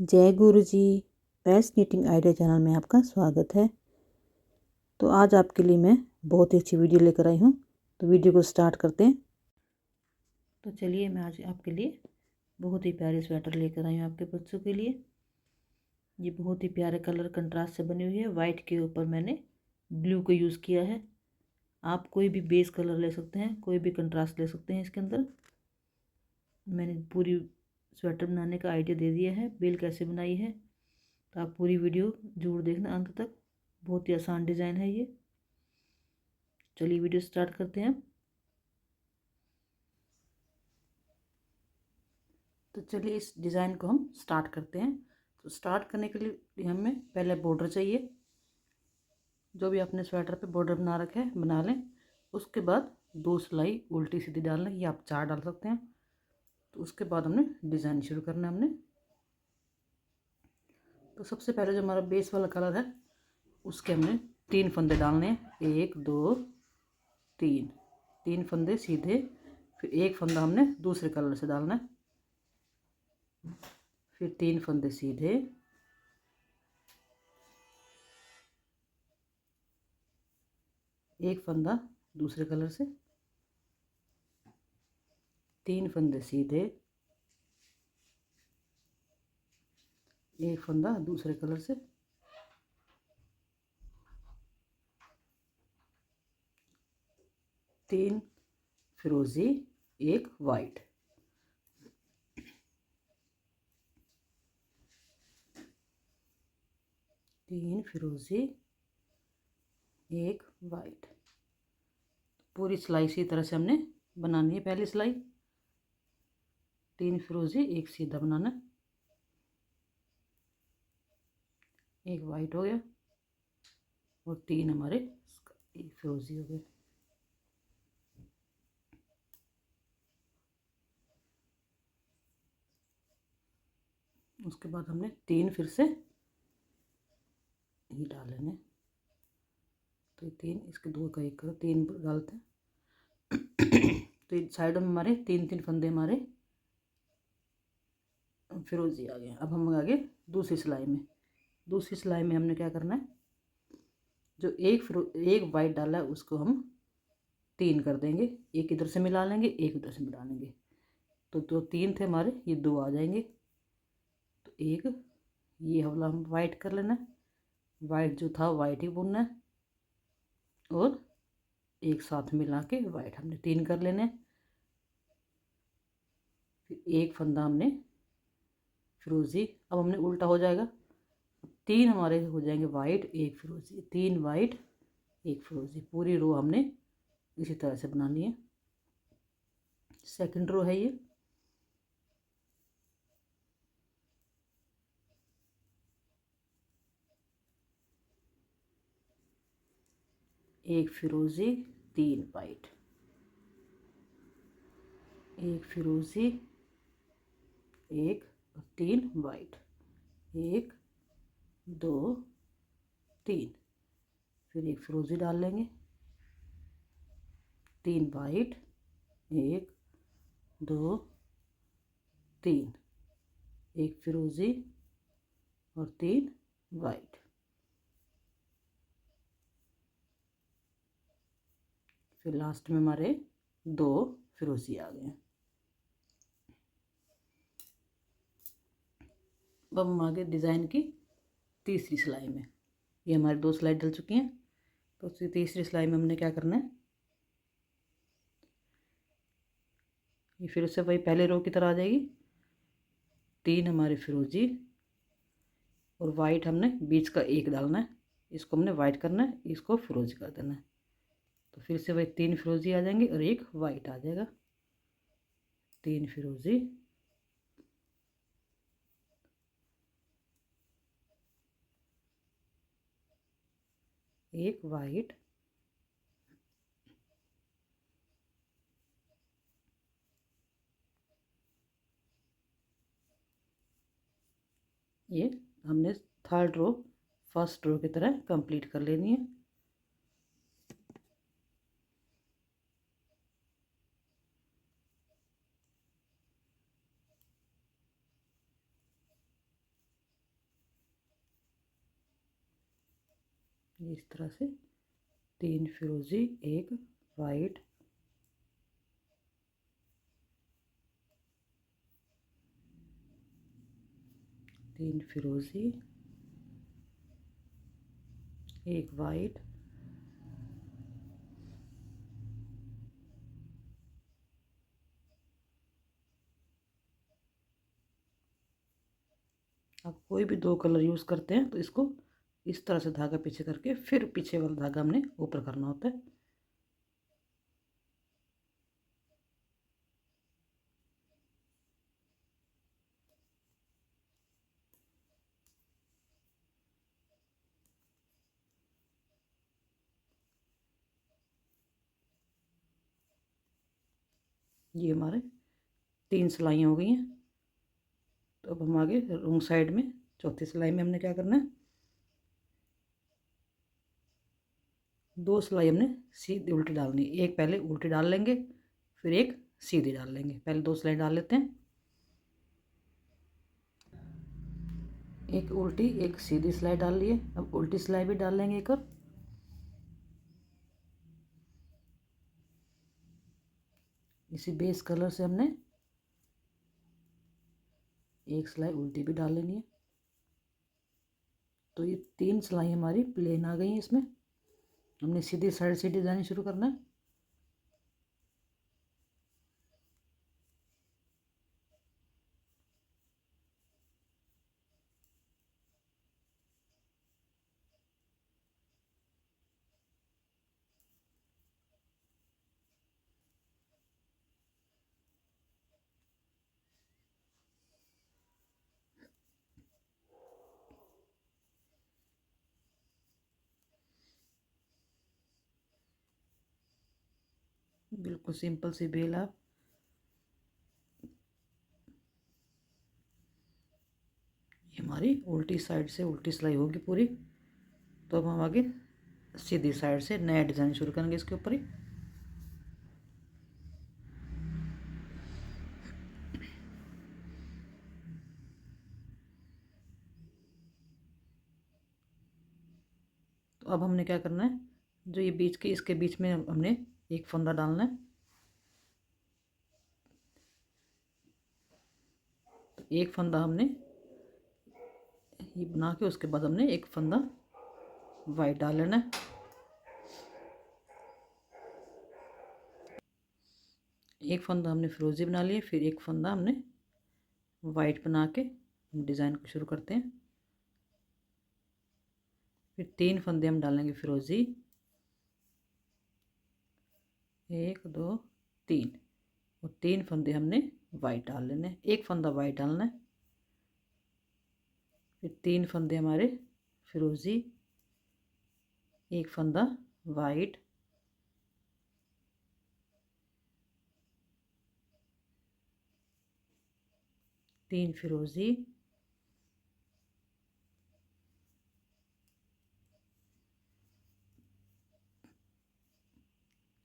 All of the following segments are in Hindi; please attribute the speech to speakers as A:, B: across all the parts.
A: जय गुरु जी। बेस्ट निटिंग आइडिया चैनल में आपका स्वागत है। तो आज आपके लिए मैं बहुत ही अच्छी वीडियो लेकर आई हूँ। तो वीडियो को स्टार्ट करते हैं। तो चलिए, मैं आज आपके लिए बहुत ही प्यारे स्वेटर लेकर आई हूँ आपके बच्चों के लिए। ये बहुत ही प्यारे कलर कंट्रास्ट से बनी हुई है। वाइट के ऊपर मैंने ब्लू को यूज़ किया है। आप कोई भी बेस कलर ले सकते हैं, कोई भी कंट्रास्ट ले सकते हैं। इसके अंदर मैंने पूरी स्वेटर बनाने का आइडिया दे दिया है, बेल कैसे बनाई है। तो आप पूरी वीडियो जरूर देखना अंत तक। बहुत ही आसान डिज़ाइन है ये। चलिए वीडियो स्टार्ट करते हैं। तो चलिए इस डिज़ाइन को हम स्टार्ट करते हैं। तो स्टार्ट करने के लिए हमें पहले बॉर्डर चाहिए। जो भी आपने स्वेटर पे बॉर्डर बना रखा है बना लें। उसके बाद 2 सिलाई उल्टी सीधी डालना है, या आप 4 डाल सकते हैं। तो उसके बाद हमने डिज़ाइन शुरू करना है। हमने तो सबसे पहले जो हमारा बेस वाला कलर है उसके हमने 3 फंदे डालने हैं। 1 2 3, 3 फंदे सीधे। फिर एक फंदा हमने दूसरे कलर से डालना है। फिर 3 फंदे सीधे, एक फंदा दूसरे कलर से, 3 फंदे सीधे, एक फंदा दूसरे कलर से, 3 फिरोजी, एक वाइट। तीन फिरोजी, एक वाइट। पूरी सिलाई इसी तरह से हमने बनानी है। पहली सिलाई 3 फिरोजी, एक सीधा बनाना, एक वाइट हो गया और 3 हमारे एक फिरोजी हो गए। उसके बाद हमने 3 फिर से ये डाल लेने। तो ये 3, इसके 2 का 1 करो, 3 डालते हैं। तो ये साइडों में हमारे 3 फंदे हमारे फिरोजी आ गए। अब हम आगे दूसरी सिलाई में। दूसरी सिलाई में हमने क्या करना है, जो एक वाइट डाला है उसको हम 3 कर देंगे। एक इधर से मिला लेंगे, एक इधर से मिला लेंगे। तो जो 3 थे हमारे, ये 2 आ जाएंगे। तो एक ये वाला हम वाइट कर लेना है। वाइट जो था वाइट ही बुनना है और एक साथ मिला के वाइट हमने 3 कर लेने। फिर एक फंदा हमने फिरोजी, अब हमने उल्टा हो जाएगा। 3 हमारे हो जाएंगे वाइट, एक फिरोजी, 3 वाइट, एक फिरोजी। पूरी रो हमने इसी तरह से बनानी है। सेकंड रो है ये। एक फिरोजी, 3 वाइट, एक फिरोजी, एक 3 वाइट, 1 2 3। फिर एक फिरोजी डाल लेंगे, 3 वाइट, 1 2 3, एक फिरोजी और 3 वाइट। फिर लास्ट में हमारे 2 फिरोजी आ गए। अब हम आगे डिज़ाइन की तीसरी सिलाई में। ये हमारी 2 सिलाई डल चुकी हैं। तो तीसरी सिलाई में हमने क्या करना है, ये फिर से वही पहले रो की तरह आ जाएगी। 3 हमारे फिरोजी और वाइट हमने बीच का 1 डालना है। इसको हमने वाइट करना है, इसको फिरोजी कर देना है। तो फिर से वही 3 फिरोजी आ जाएंगे और एक वाइट आ जाएगा। 3 फिरोजी, एक वाइट, ये हमने थर्ड रो फर्स्ट रो की तरह कंप्लीट कर लेनी है। ये इस तरह से 3 फिरोजी 1 वाइट, 3 फिरोजी 1 वाइट, आप कोई भी 2 कलर यूज़ करते हैं तो इसको इस तरह से धागा पीछे करके फिर पीछे वाला धागा हमने ऊपर करना होता है। ये हमारे 3 सिलाइयाँ हो गई हैं। तो अब हम आगे रॉन्ग साइड में चौथी सिलाई में हमने क्या करना है, 2 सिलाई हमने सीधी उल्टी डालनी है। एक पहले उल्टी डाल लेंगे, फिर एक सीधी डाल लेंगे। पहले 2 सिलाई डाल लेते हैं, एक उल्टी एक सीधी सिलाई डाल लिए। अब उल्टी सिलाई भी डाल लेंगे एक और। इसी बेस कलर से हमने एक सिलाई उल्टी भी डाल लेनी है। तो ये 3 सिलाई हमारी प्लेन आ गई हैं। इसमें हमने सीधी साइड से डिज़ाइन शुरू करना है। बिल्कुल सिंपल सी बेल आप ये हमारी उल्टी साइड से उल्टी सिलाई होगी पूरी। तो अब हम आगे सीधी साइड से नया डिज़ाइन शुरू करेंगे इसके ऊपर ही। तो अब हमने क्या करना है, जो ये बीच के इसके बीच में हमने एक फंदा डालना है। तो एक फंदा हमने ये बना के उसके बाद हमने एक फंदा वाइट डाल लेना है। एक फंदा हमने फिरोजी बना लिया, फिर एक फंदा हमने वाइट बना के डिज़ाइन को शुरू करते हैं। फिर 3 फंदे हम डालेंगे फिरोजी, 1 2 3, और 3 फंदे हमने वाइट डाल लेने हैं। एक फंदा वाइट डालना है, फिर 3 फंदे हमारे फिरोजी, एक फंदा वाइट, तीन फिरोजी,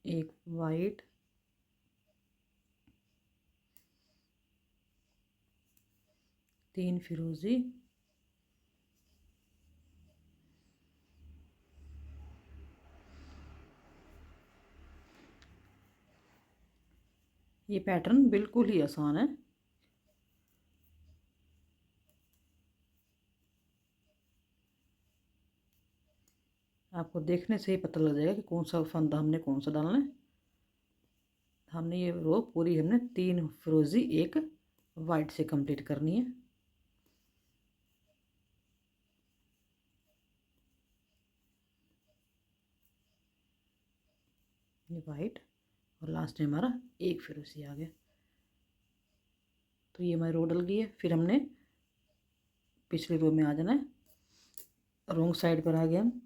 A: एक वाइट, तीन फिरोजी, ये पैटर्न बिल्कुल ही आसान है। आपको देखने से ही पता लग जाएगा कि कौन सा फंदा हमने कौन सा डालना है। हमने ये रो पूरी हमने 3 फिरोजी एक वाइट से कंप्लीट करनी है। ये वाइट और लास्ट में हमारा एक फिरोजी आ गया। तो ये हमारी रो डल गई है। फिर हमने पिछली रो में आ जाना है, रॉन्ग साइड पर आ गए हम।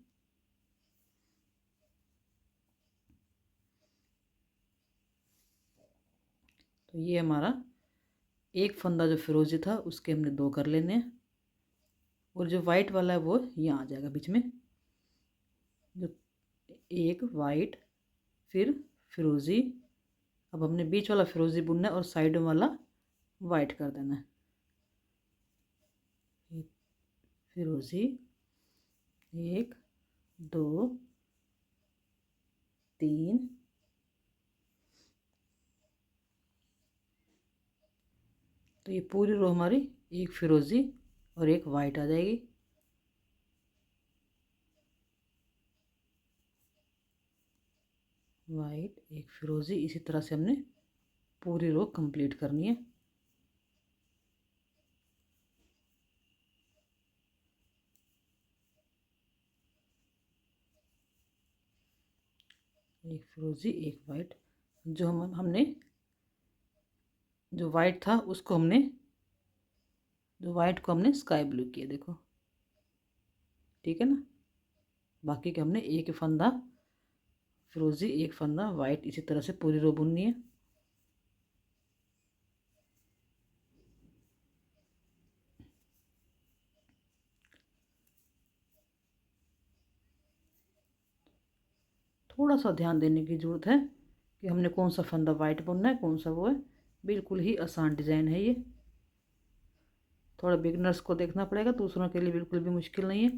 A: तो ये हमारा एक फंदा जो फिरोजी था उसके हमने 2 कर लेने हैं, और जो वाइट वाला है वो यहाँ आ जाएगा बीच में। जो एक वाइट फिर फिरोजी, अब हमने बीच वाला फिरोजी बुनना है और साइड वाला वाइट कर देना है। फिरोजी, एक 2 3 तो ये पूरी रो हमारी एक फिरोजी और एक वाइट आ जाएगी। वाइट एक फिरोजी, इसी तरह से हमने पूरी रो कंप्लीट करनी है। एक फिरोजी एक वाइट, जो हमने जो वाइट था उसको हमने जो वाइट को हमने स्काई ब्लू किया, देखो ठीक है ना। बाकी के हमने एक फंदा फिरोजी एक फंदा वाइट, इसी तरह से पूरी रो बुननी है। थोड़ा सा ध्यान देने की ज़रूरत है कि हमने कौन सा फंदा वाइट बुनना है, कौन सा वो है। बिल्कुल ही आसान डिज़ाइन है ये, थोड़ा बिगनर्स को देखना पड़ेगा, दूसरों के लिए बिल्कुल भी मुश्किल नहीं है।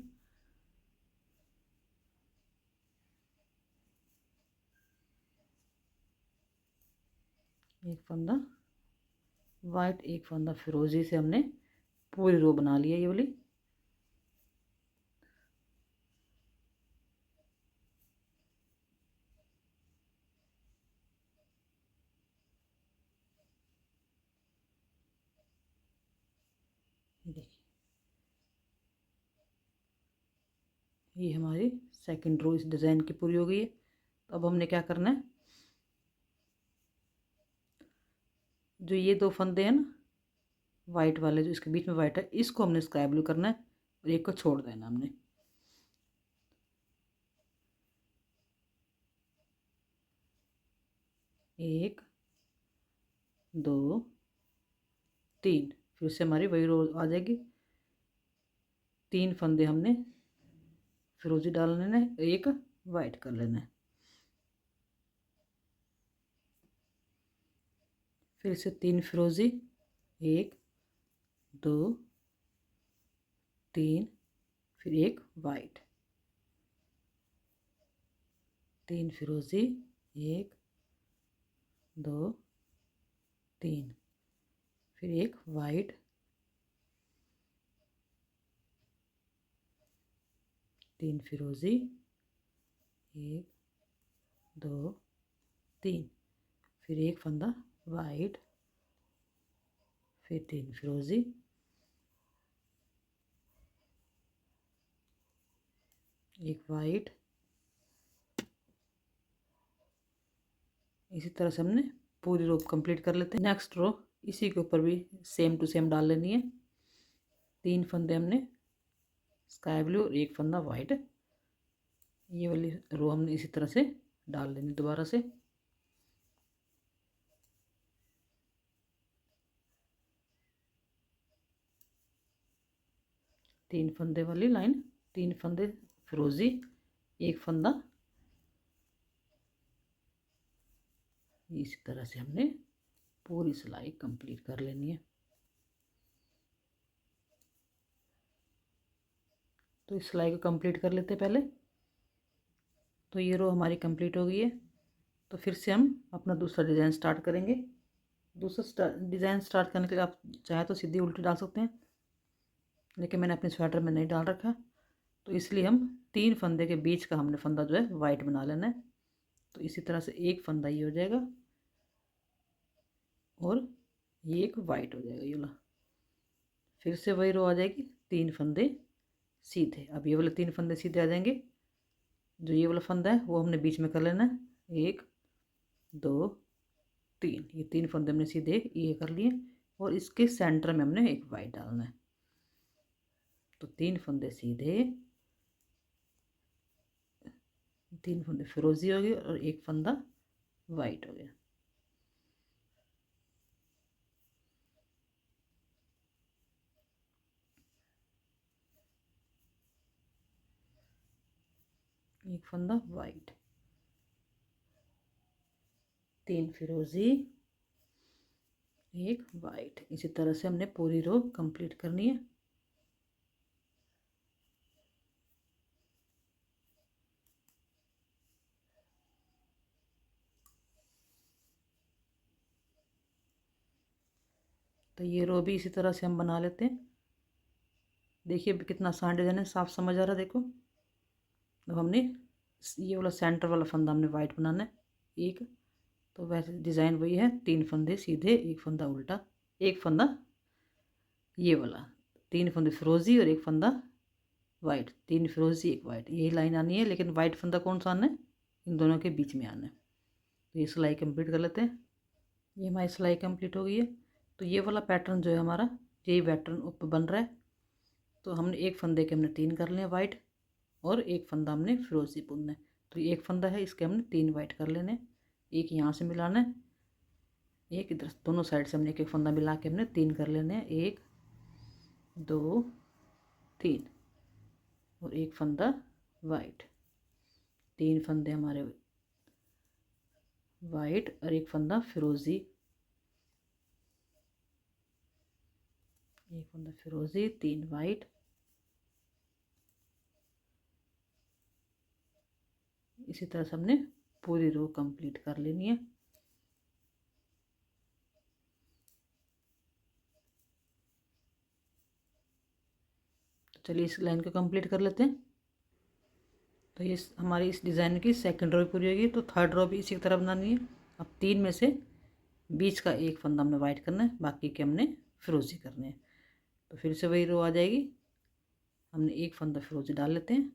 A: एक फंदा वाइट एक फंदा फिरोजी से हमने पूरी रो बना ली है ये वाली। देखिए ये हमारी सेकंड रो इस डिज़ाइन की पूरी हो गई है। तो अब हमने क्या करना है, जो ये दो फंदे हैं ना वाइट वाले, जो इसके बीच में वाइट है, इसको हमने स्काई ब्लू करना है और एक को छोड़ देना हमने। एक दो तीन, फिर से हमारी वही रो आ जाएगी। तीन फंदे हमने फिरोजी डाल लेना है, एक वाइट कर लेना है। फिर से तीन फिरोजी, एक दो तीन, फिर एक वाइट, तीन फिरोजी, एक दो तीन, फिर एक वाइट, तीन फिरोजी, एक दो तीन, फिर एक फंदा वाइट, फिर तीन फिरोजी, एक वाइट। इसी तरह से हमने पूरी रो कंप्लीट कर लेते हैं। नेक्स्ट रो इसी के ऊपर भी सेम टू सेम डाल लेनी है। तीन फंदे हमने स्काई ब्लू और एक फंदा वाइट, ये वाली रो हमने इसी तरह से डाल लेनी दोबारा से। तीन फंदे वाली लाइन, तीन फंदे फिरोजी एक फंदा, इसी तरह से हमने पूरी सिलाई कंप्लीट कर लेनी है। तो इस सिलाई को कंप्लीट कर लेते हैं पहले। तो ये रो हमारी कंप्लीट हो गई है। तो फिर से हम अपना दूसरा डिज़ाइन स्टार्ट करेंगे। दूसरा डिज़ाइन स्टार्ट करने के लिए आप चाहे तो सीधी उल्टी डाल सकते हैं, लेकिन मैंने अपने स्वेटर में नहीं डाल रखा, तो इसलिए हम तीन फंदे के बीच का हमने फंदा जो है वाइट बना लेना है। तो इसी तरह से एक फंदा ये हो जाएगा और ये एक वाइट हो जाएगा ये वाला। फिर से वही रो आ जाएगी, तीन फंदे सीधे। अब ये वाले तीन फंदे सीधे आ जाएंगे। जो ये वाला फंदा है वो हमने बीच में कर लेना है, एक दो तीन, ये तीन फंदे हमने सीधे ये कर लिए और इसके सेंटर में हमने एक वाइट डालना है। तो तीन फंदे सीधे, तीन फंदे फिरोजी हो गए और एक फंदा वाइट हो गया। एक फंदा वाइट, तीन फिरोजी, एक वाइट, इसी तरह से हमने पूरी रो कंप्लीट करनी है। तो ये रो भी इसी तरह से हम बना लेते हैं। देखिए कितना आसान डिज़ाइन है, साफ समझ आ रहा है। देखो अब हमने ये वाला सेंटर वाला फंदा हमने वाइट बनाना है एक। तो वैसे डिज़ाइन वही है, 3 फंदे सीधे, एक फंदा उल्टा, एक फंदा ये वाला, 3 फंदे फिरोज़ी और एक फंदा वाइट, 3 फिरोज़ी एक वाइट, यही लाइन आनी है। लेकिन वाइट फंदा कौन सा आना है, इन दोनों के बीच में आना है। तो ये सिलाई कंप्लीट कर लेते हैं। ये हमारी सिलाई कंप्लीट हो गई है। तो ये वाला पैटर्न जो है हमारा, यही पैटर्न ऊपर बन रहा है। तो हमने एक फंदे के हमने 3 कर लिए वाइट और एक फंदा हमने फिरोज़ी बुनना है। तो ये एक फंदा है, इसके हमने 3 वाइट कर लेने, एक यहाँ से मिलाना है, एक इधर, दोनों साइड से हमने एक एक फंदा मिला के हमने 3 कर लेने हैं, 1 2 3 और एक फंदा वाइट, 3 फंदे हमारे वाइट और एक फंदा फिरोज़ी, एक फंदा फिरोज़ी, 3 वाइट। इसी तरह से हमने पूरी रो कंप्लीट कर लेनी है। तो चलिए इस लाइन को कंप्लीट कर लेते हैं। तो ये हमारी इस डिज़ाइन की सेकंड रो पूरी होगी। तो थर्ड रो भी इसी तरह बनानी है। अब 3 में से बीच का एक फंदा हमने वाइट करना है, बाकी के हमने फिरोज़ी करने हैं। तो फिर से वही रो आ जाएगी। हमने एक फंदा फिरोज़ी डाल लेते हैं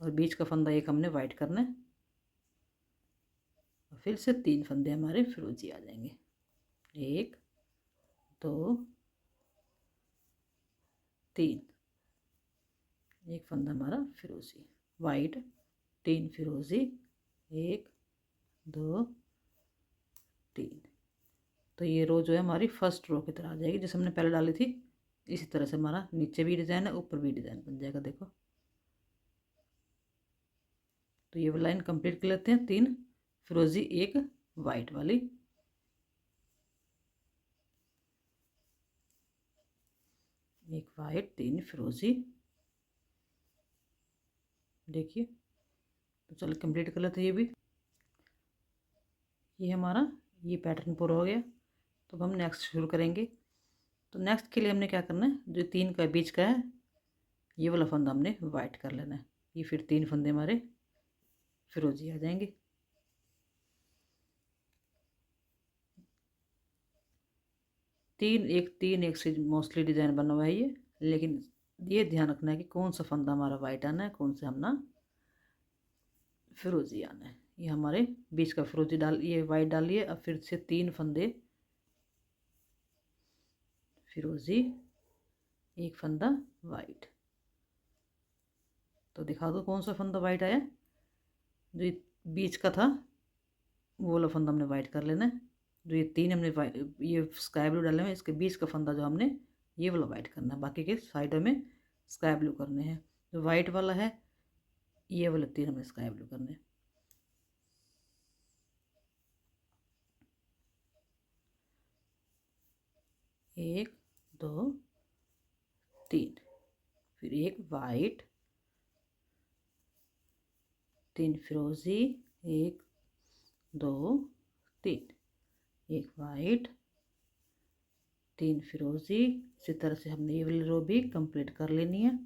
A: और बीच का फंदा एक हमने वाइट करना है और फिर से 3 फंदे हमारे फिरोज़ी आ जाएंगे, 1 2 3, एक फंदा हमारा फिरोज़ी वाइट, 3 फिरोज़ी, 1 2 3। तो ये रो जो है हमारी फर्स्ट रो की तरह आ जाएगी, जैसे हमने पहले डाली थी। इसी तरह से हमारा नीचे भी डिज़ाइन है, ऊपर भी डिज़ाइन बन जाएगा। देखो तो ये लाइन कंप्लीट कर लेते हैं। 3 फिरोज़ी, एक वाइट वाली, एक वाइट, 3 फिरोज़ी। देखिए तो चलो कंप्लीट कर लेते हैं ये भी। ये हमारा ये पैटर्न पूरा हो गया। तो अब हम नेक्स्ट शुरू करेंगे। तो नेक्स्ट के लिए हमने क्या करना है, जो 3 का बीच का है ये वाला फंदा हमने वाइट कर लेना है। ये फिर 3 फंदे हमारे फिरोज़ी आ जाएंगे। तीन एक से मोस्टली डिज़ाइन बना हुआ है ये, लेकिन ये ध्यान रखना है कि कौन सा फंदा हमारा वाइट आना है, कौन सा हमने फिरोज़ी आना है। ये हमारे बीच का फिरोज़ी डाल, ये वाइट डालिए। अब फिर से 3 फंदे फिरोज़ी, एक फंदा वाइट। तो दिखा दो कौन सा फंदा वाइट आया, जो ये बीच का था वो वाला फंदा हमने वाइट कर लेना है। जो ये 3 हमने ये स्काई ब्लू डाले हैं, इसके बीच का फंदा जो हमने ये वाला वाइट करना है, बाकी के साइडों में स्काई ब्लू करने हैं। जो वाइट वाला है ये वाले 3 हमें स्काई ब्लू करने हैं। एक 2 3, फिर एक वाइट, 3 फिरोज़ी, 1 2 3, एक वाइट, 3 फिरोज़ी। इसी तरह से हमने ये वाली रो भी कंप्लीट कर लेनी है।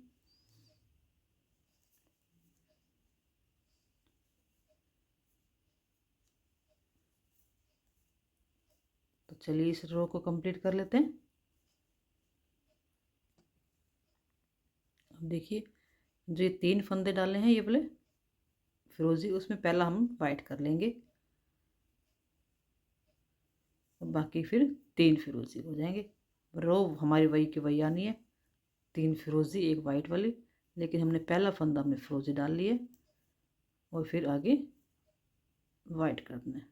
A: तो चलिए इस रो को कंप्लीट कर लेते हैं। अब देखिए जो ये 3 फंदे डाले हैं ये वाले फिरोज़ी, उसमें पहला हम वाइट कर लेंगे और बाकी फिर 3 फिरोज़ी हो जाएंगे। रो हमारी वही की वही आनी है, 3 फिरोज़ी एक वाइट वाली, लेकिन हमने पहला फंदा हमने फिरोज़ी डाल लिए और फिर आगे वाइट करना है।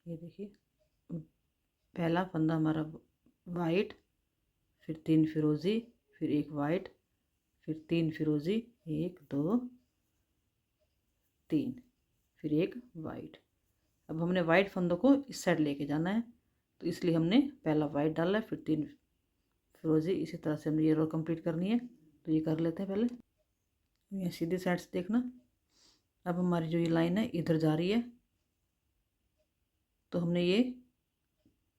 A: ये देखिए पहला फंदा हमारा वाइट, फिर 3 फिरोज़ी, फिर एक वाइट, फिर 3 फिरोज़ी, 1 2 3, फिर एक वाइट। अब हमने वाइट फंदों को इस साइड लेके जाना है, तो इसलिए हमने पहला वाइट डाला है, फिर 3 फिरोज़ी। इसी तरह से हमने ये रो कंप्लीट करनी है। तो ये कर लेते हैं पहले। ये सीधी साइड से देखना। अब हमारी जो ये लाइन है इधर जा रही है, तो हमने ये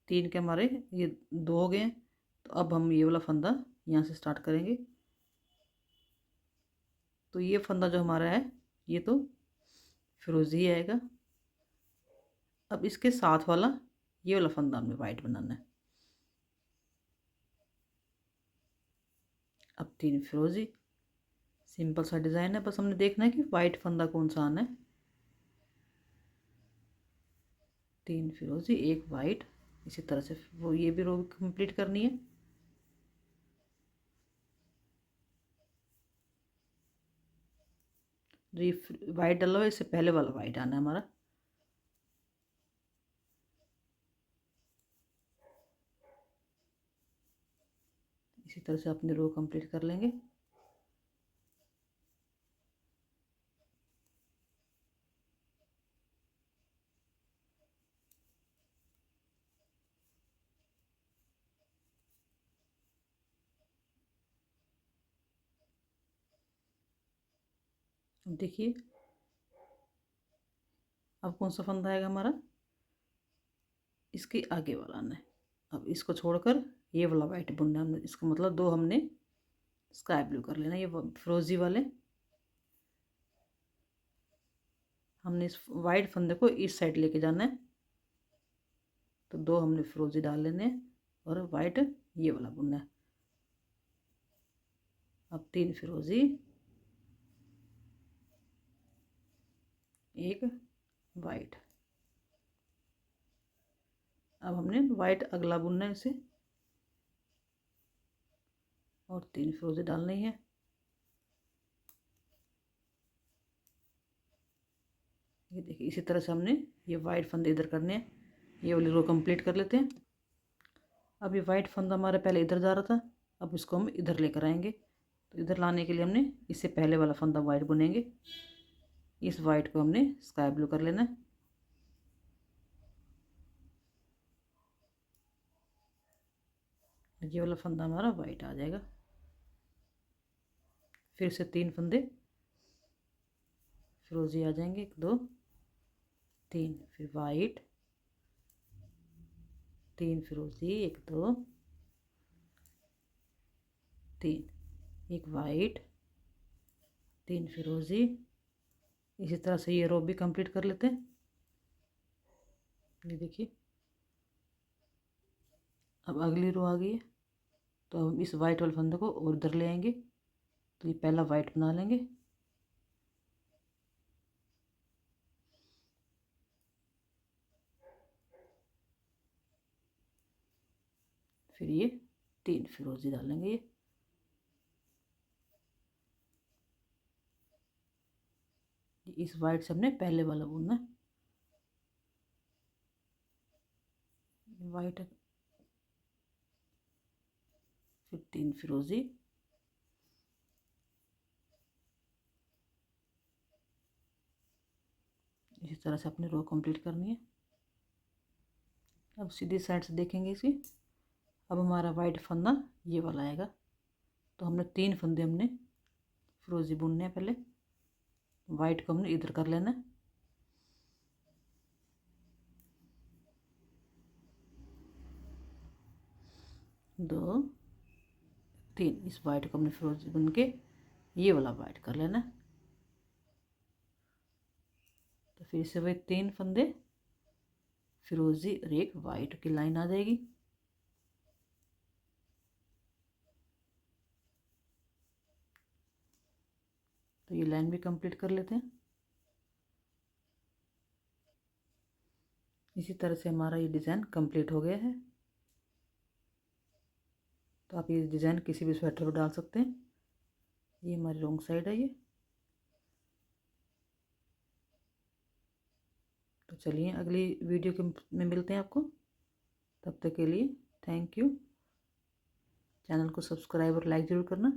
A: 3 के हमारे ये 2 हो गए हैं। तो अब हम ये वाला फंदा यहाँ से स्टार्ट करेंगे। तो ये फंदा जो हमारा है ये तो फिरोजी ही आएगा। अब इसके साथ वाला ये वाला फंदा हमें वाइट बनाना है। अब 3 फिरोजी, सिंपल सा डिज़ाइन है, बस हमने देखना है कि वाइट फंदा कौन सा आना है। 3 फिरोजी 1 वाइट, इसी तरह से वो ये भी रो कंप्लीट करनी है। जो ये वाइट डला हुआ है इससे पहले वाला वाइट आना है हमारा। इसी तरह से अपनी रो कंप्लीट कर लेंगे। देखिए अब कौन सा फंदा आएगा हमारा, इसके आगे वाला आना है। अब इसको छोड़कर ये वाला वाइट बुनना है हमने, इसका मतलब 2 हमने स्काई ब्लू कर लेना। ये फिरोजी वाले हमने इस वाइट फंदे को इस साइड लेके जाना है। तो 2 हमने फिरोजी डाल लेने हैं और वाइट ये वाला बुनना है। अब 3 फिरोजी 1 वाइट। अब हमने वाइट अगला बुनना है इसे और 3 फिरोजी डालनी है। ये देखिए इसी तरह से हमने ये वाइट फंदे इधर करने हैं। ये वाली रो कंप्लीट कर लेते हैं। अब ये वाइट फंदा हमारा पहले इधर जा रहा था, अब इसको हम इधर लेकर आएंगे। तो इधर लाने के लिए हमने इससे पहले वाला फंदा वाइट बुनेंगे। इस वाइट को हमने स्काई ब्लू कर लेना है। ये वाला फंदा हमारा वाइट आ जाएगा। फिर से 3 फंदे फिरोजी आ जाएंगे, 1 2 3, फिर वाइट 3 फिरोजी 1 2 3, 1 वाइट 3 फिरोजी। इसी तरह से ये रो भी कंप्लीट कर लेते हैं। ये देखिए अब अगली रो आ गई है। तो हम इस वाइट वाले फंदे को और इधर ले आएंगे। तो ये पहला वाइट बना लेंगे। फिर ये 3 फिरोजी डालेंगे। ये इस वाइट से हमने पहले वाला बुनना है। वाइट फिर 3 फिरोजी, इसी तरह से अपनी रो कंप्लीट करनी है। अब सीधी साइड से देखेंगे इसी। अब हमारा वाइट फंदा ये वाला आएगा। तो हमने 3 फंदे हमने फिरोजी बुनने हैं। पहले वाइट को हमने इधर कर लेना है। दो 3, इस वाइट को हमने फिरोजी बुन के ये वाला वाइट कर लेना है। तो फिर से वही 3 फंदे फिरोजी और 1 वाइट की लाइन आ जाएगी। तो ये लाइन भी कंप्लीट कर लेते हैं। इसी तरह से हमारा ये डिज़ाइन कंप्लीट हो गया है। तो आप ये डिज़ाइन किसी भी स्वेटर पर डाल सकते हैं। ये हमारी रॉन्ग साइड है ये। तो चलिए अगली वीडियो के में मिलते हैं आपको। तब तक के लिए थैंक यू। चैनल को सब्सक्राइब और लाइक ज़रूर करना।